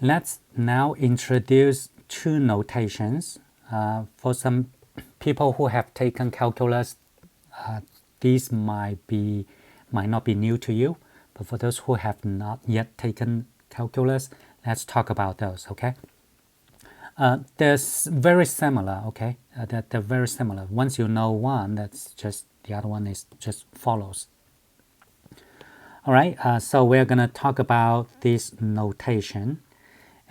Let's now introduce two notations. For some people who have taken calculus, these might not be new to you, but for those who have not yet taken calculus, let's talk about those, okay? They're very similar, okay? They're very similar. Once you know one, that's just the other one is just follows. All right, so we're going to talk about this notation.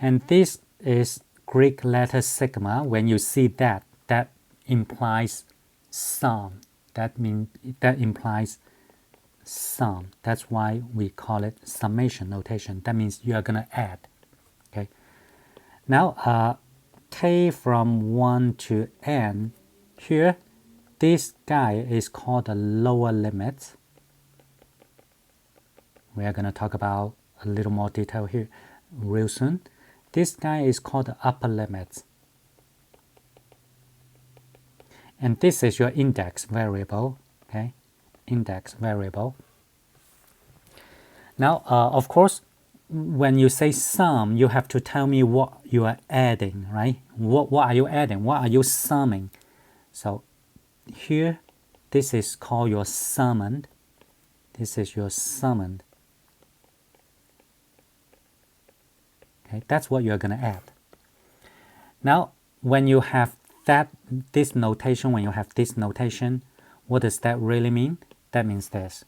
And this is Greek letter sigma. When you see that, that implies sum. That implies sum. That's why we call it summation notation. That means you are going to add. Okay. Now, k from 1 to n, here, this guy is called the lower limit. We are going to talk about a little more detail here real soon. This guy is called the upper limit. And this is your index variable, okay? Index variable. Now, of course, when you say sum, you have to tell me what you are adding, right? What are you adding? What are you summing? So here, this is called your summed. This is your summed. Okay, that's what you're going to add. Now, when you have this notation, what does that really mean? That means this.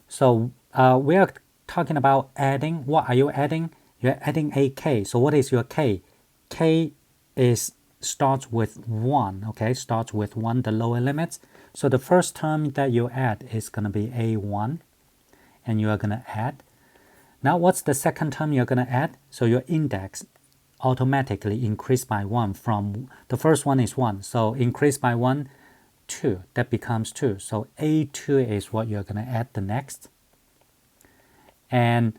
So we are talking about adding. What are you adding? You're adding a k. So what is your k? K starts with 1, okay? Starts with 1, the lower limit. So the first term that you add is going to be a1, and you are going to add. Now, what's the second term you're going to add? So your index automatically increase by 1 from, the first one is 1. So increase by 1, 2. That becomes 2. So A2 is what you're going to add the next. And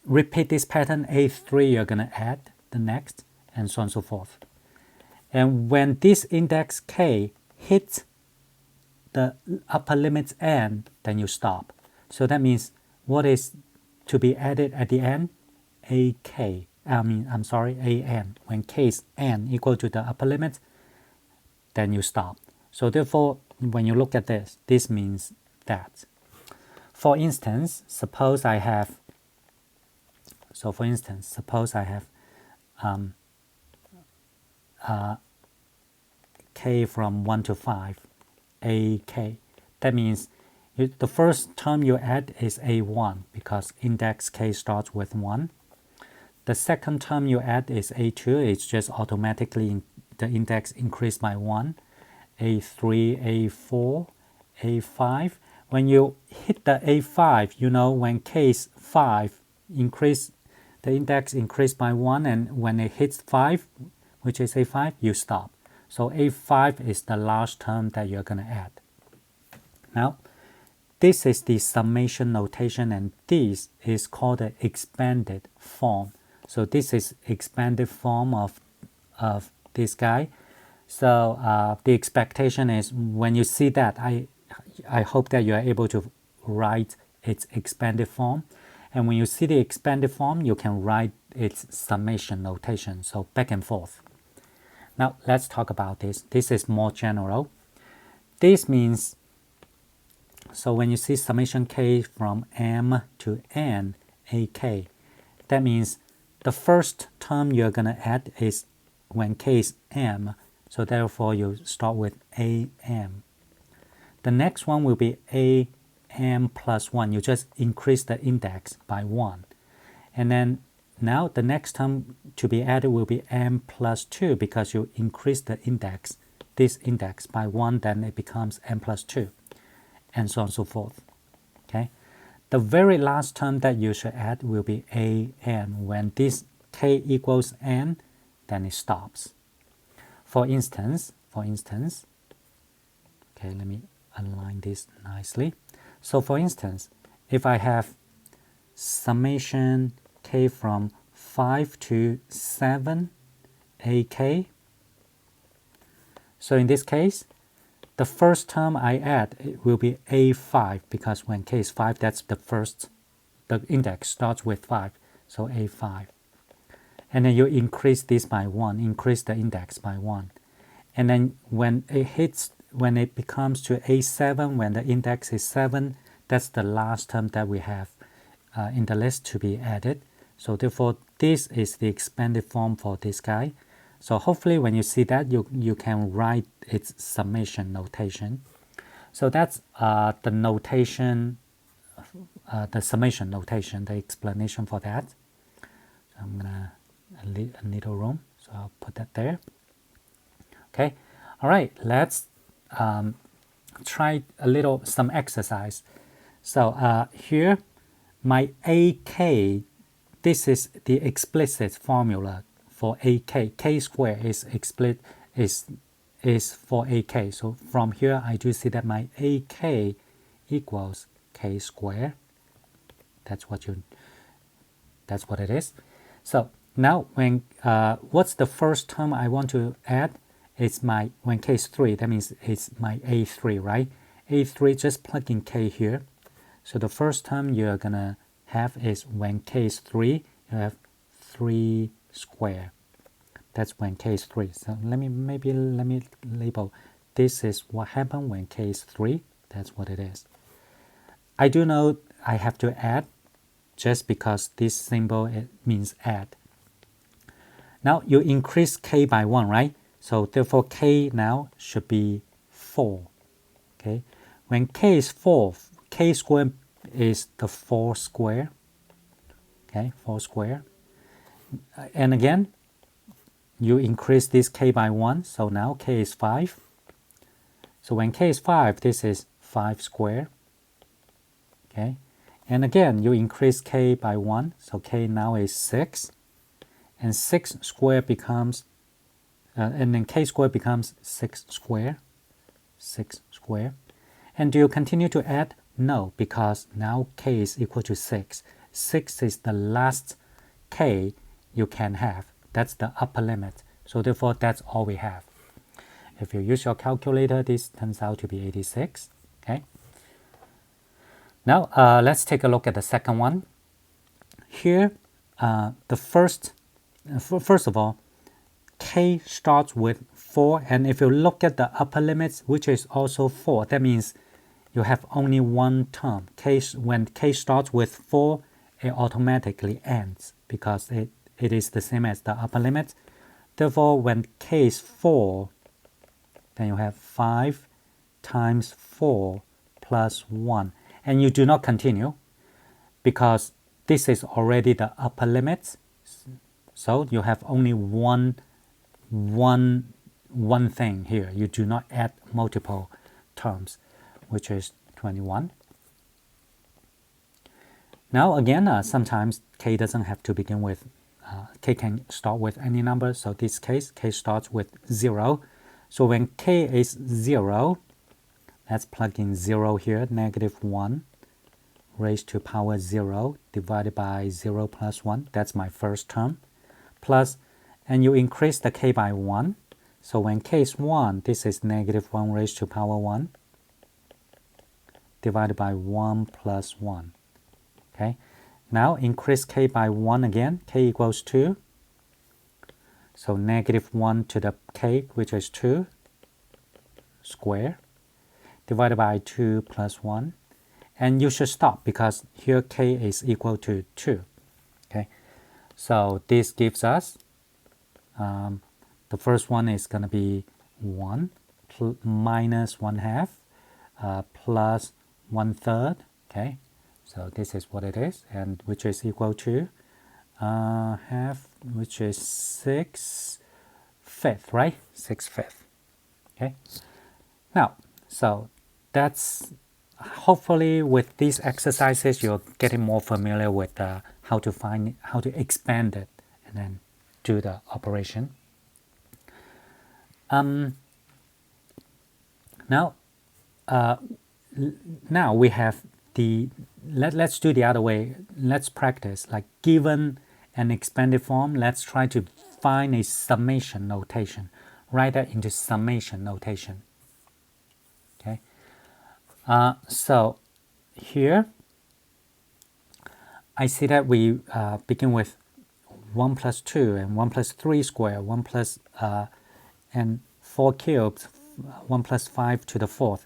repeat this pattern, A3 you're going to add the next, and so on and so forth. And when this index K hits the upper limit n, then you stop. So that means what is to be added at the end? an. When k is n equal to the upper limit, then you stop. So therefore, when you look at this, this means that. For instance, suppose I have k from 1 to 5, ak. That means the first term you add is a1 because index k starts with 1. The second term you add is a2. It's just automatically the index increased by 1. a3, a4, a5. When you hit the a5, you know when k is 5, the index increased by 1, and when it hits 5, which is a5, you stop. So a5 is the last term that you're going to add. Now, this is the summation notation, and this is called the expanded form. So this is expanded form of this guy. So the expectation is when you see that, I hope that you are able to write its expanded form. And when you see the expanded form, you can write its summation notation. So back and forth. Now let's talk about this. This is more general. This means, so when you see summation k from m to n, ak, that means the first term you're going to add is when k is m. So therefore, you start with am. The next one will be am plus 1. You just increase the index by 1. And then now the next term to be added will be m plus 2 because you increase the index, this index by 1, then it becomes m plus 2, and so on and so forth. Okay. The very last term that you should add will be an. When this k equals n, then it stops. For instance, okay, let me align this nicely. So for instance, if I have summation k from 5 to 7 ak, so in this case, the first term I add will be a5 because when k is 5, that's the index starts with 5. so A5. And then you increase this by 1, increase the index by 1. And then when it becomes to A7, when the index is 7, that's the last term that we have in the list to be added. So therefore, this is the expanded form for this guy. So hopefully when you see that, you can write its summation notation. So that's the notation, the summation notation, the explanation for that. So I'm gonna a little room, so I'll put that there. Okay, all right, let's try some exercise. So here, my AK, this is the explicit formula for AK. K squared is explicit is for AK. So from here, I do see that my AK equals K squared. That's what it is. So now when what's the first term I want to add? It's when K is 3, that means it's my A3, right? A3, just plug in K here. So the first term you're gonna have is when K is 3, you have 3 squared. That's when K is 3. So let me label. This is what happened when K is 3. That's what it is. I do know I have to add just because this symbol it means add. Now you increase K by 1, right? So therefore K now should be 4. Okay. When K is 4, K squared is the 4 square. Okay, 4 square. And again, you increase this K by 1, so now K is 5. So when K is 5, this is 5 square. Okay. And again, you increase K by 1, so K now is 6. And 6 square becomes, and then K square becomes 6 square. 6 square. And do you continue to add? No, because now K is equal to 6. 6 is the last K you can have. That's the upper limit. So therefore, that's all we have. If you use your calculator, this turns out to be 86. Okay. Now, let's take a look at the second one. Here, first of all, K starts with 4, and if you look at the upper limits, which is also 4, that means you have only one term. When K starts with 4, it automatically ends because it is the same as the upper limit. Therefore, when K is 4, then you have 5 times 4 plus 1. And you do not continue because this is already the upper limit. So you have only one thing here. You do not add multiple terms, which is 21. Now again, sometimes K doesn't have to begin with, K can start with any number. So this case, K starts with 0. So when K is 0, let's plug in 0 here, -1 raised to power 0 divided by 0 plus 1. That's my first term. Plus, and you increase the K by 1. So when K is 1, this is -1 raised to power 1 divided by 1 plus 1. Okay. Now increase K by 1 again. K equals 2. So -1 to the K, which is 2 square, divided by 2 plus 1. And you should stop because here K is equal to 2. Okay. So this gives us, the first one is going to be 1 minus 1/2 plus 1/3. Okay. So this is what it is, and which is equal to half, which is 6/5, right? 6/5. Okay. Now, so that's hopefully with these exercises you're getting more familiar with how to expand it and then do the operation. Now we have let's do the other way. Let's practice, like given an expanded form, let's try to find a summation notation. Write that into summation notation. Okay. So here I see that we begin with 1 plus 2 and 1 plus 3 square, 1 plus and 4 cubed, 1 plus 5 to the fourth.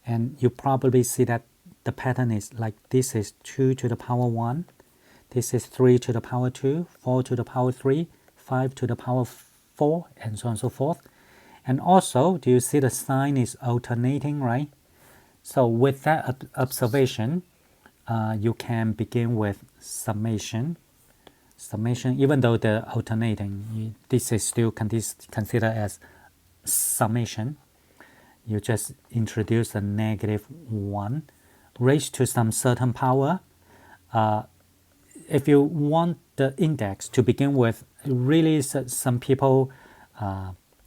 And you probably see that the pattern is like this is 2 to the power 1, this is 3 to the power 2, 4 to the power 3, 5 to the power 4, and so on and so forth. And also, do you see the sign is alternating, right? So with that observation, you can begin with summation. Summation, even though the alternating, this is still considered as summation. You just introduce a negative 1 raised to some certain power. If you want the index to begin with, really some people,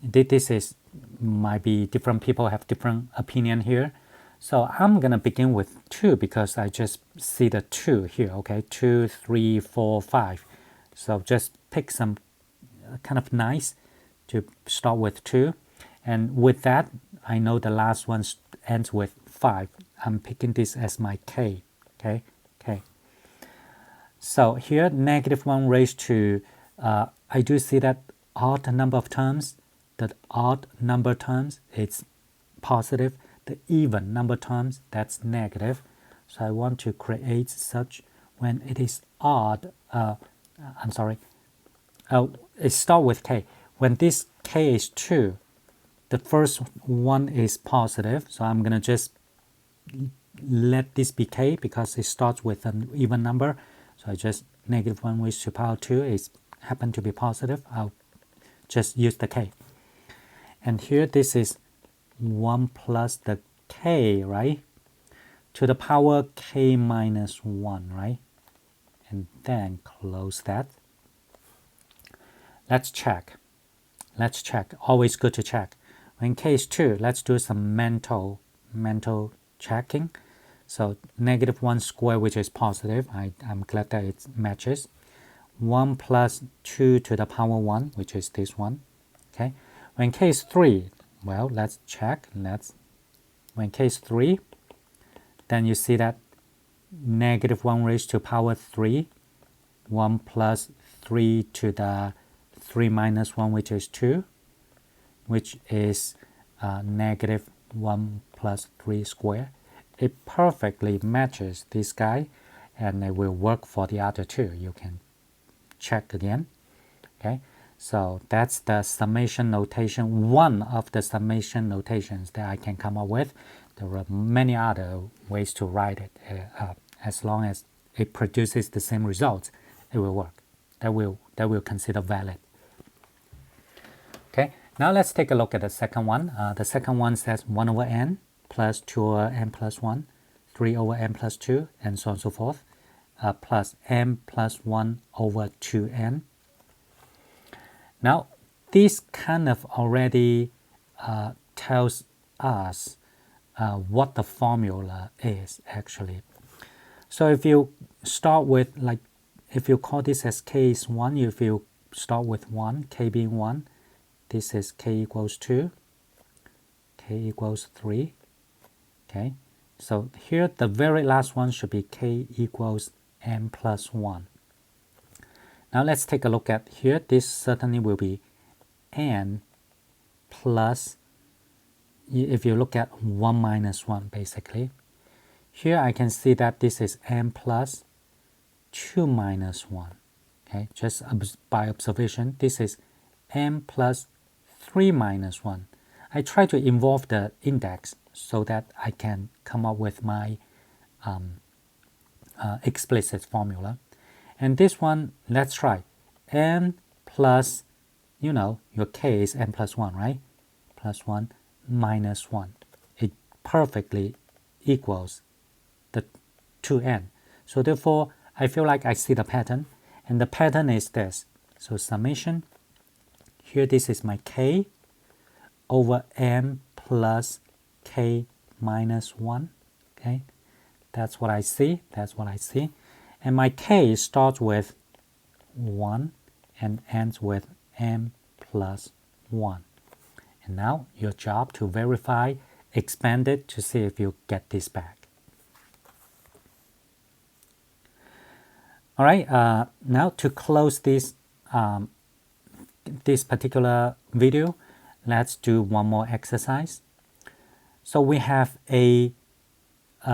this is might be different people have different opinion here. So I'm going to begin with 2 because I just see the 2 here, okay? 2, 3, 4, 5. So just pick some kind of nice to start with 2. And with that, I know the last one ends with 5. I'm picking this as my k, okay? K. So here, negative 1 raised to, I do see that odd number of terms. The odd number terms, it's positive. The even number terms, that's negative. So I want to create such when it is odd, it starts with k. When this k is 2, the first one is positive. So I'm going to just let this be k because it starts with an even number. So I just negative 1 raised to power 2 is happen to be positive. I'll just use the k. And here this is 1 plus the k, right? To the power k minus 1, right? And then close that. Let's check. Let's check. Always good to check. When k is 2, let's do some mental checking. So negative 1 square, which is positive. I'm glad that it matches. 1 plus 2 to the power 1, which is this one. Okay. When k is 3, well, let's check. When k is 3, then you see that negative 1 raised to power 3, 1 plus 3 to the 3 minus 1, which is 2, which is negative 1 plus 3 square. It perfectly matches this guy, and it will work for the other two. You can check again. Okay, so that's the summation notation, one of the summation notations that I can come up with. There are many other ways to write it. As long as it produces the same results, it will work. That will consider valid. Okay, now let's take a look at the second one. The second one says 1 over n plus 2 over n plus 1, 3 over n plus 2, and so on and so forth, plus n plus 1 over 2n. Now, this kind of already tells us what the formula is actually. So if you start with, like, if you call this as k is 1, if you start with 1, k being 1, this is k equals 2, k equals 3, okay? So here the very last one should be k equals n plus 1. Now let's take a look at here. This certainly will be n plus, if you look at 1 minus 1 basically. Here I can see that this is n plus 2 minus 1. Okay, just by observation, this is n plus 3 minus 1. I try to involve the index so that I can come up with my explicit formula. And this one, let's try. N plus, your k is n plus 1, right? Plus 1 minus 1. It perfectly equals the 2n. So therefore, I feel like I see the pattern. And the pattern is this. So summation. Here this is my k over n plus k minus 1. Okay, that's what I see. That's what I see. And my k starts with 1 and ends with n plus 1. And now your job to verify, expand it to see if you get this back. All right, now to close this particular video, let's do one more exercise. So we have a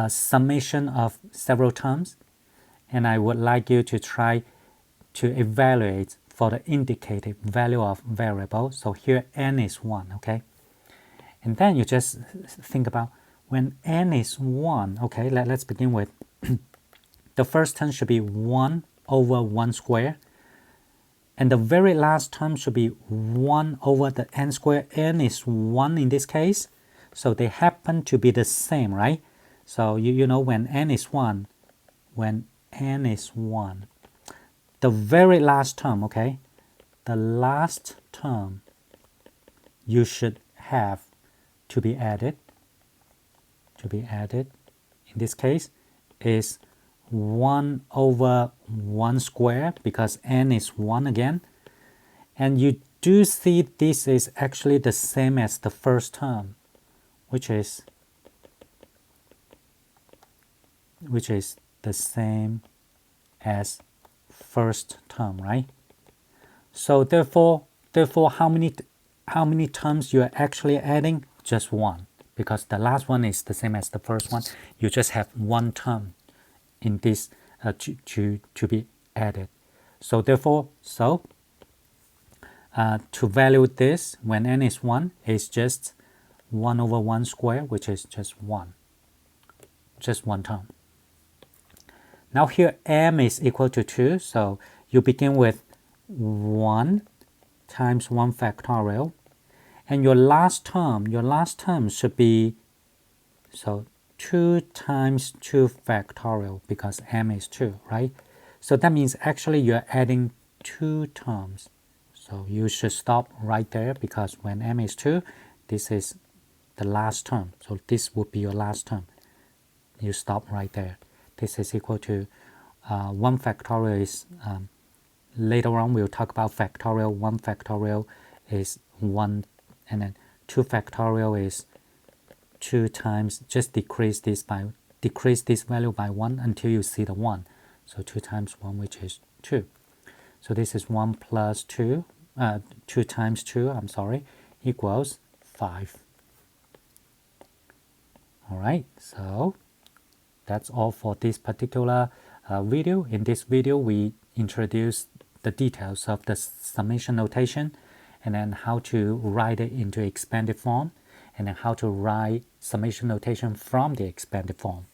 summation of several terms, and I would like you to try to evaluate for the indicative value of variable. So here n is 1, okay? And then you just think about when n is 1, okay, let's begin with the first term should be 1 over 1 square. And the very last term should be 1 over the n squared. N is 1 in this case. So they happen to be the same, right? So you know when n is 1, the very last term, okay? The last term you should have to be added. In this case is 1 over 1 square because n is 1 again. And you do see this is actually the same as the first term, which is the same as first term, right? So therefore how many terms you are actually adding? Just one, because the last one is the same as the first one. You just have one term in this to be added. So therefore, to value this when n is 1 is just 1 over 1 square, which is just one term. Now here m is equal to 2, so you begin with 1 times 1 factorial, and your last term should be, so 2 times 2 factorial because m is 2, right? So that means actually you're adding 2 terms. So you should stop right there because when m is 2, this is the last term. So this would be your last term. You stop right there. This is equal to 1 factorial is, later on we'll talk about factorial. 1 factorial is 1, and then 2 factorial is 2 times, just decrease this value by 1 until you see the 1. So 2 times 1, which is 2. So this is 1 plus 2, 2 times 2, I'm sorry, equals 5. All right, so that's all for this particular video. In this video, we introduced the details of the summation notation, and then how to write it into expanded form, and then how to write summation notation from the expanded form.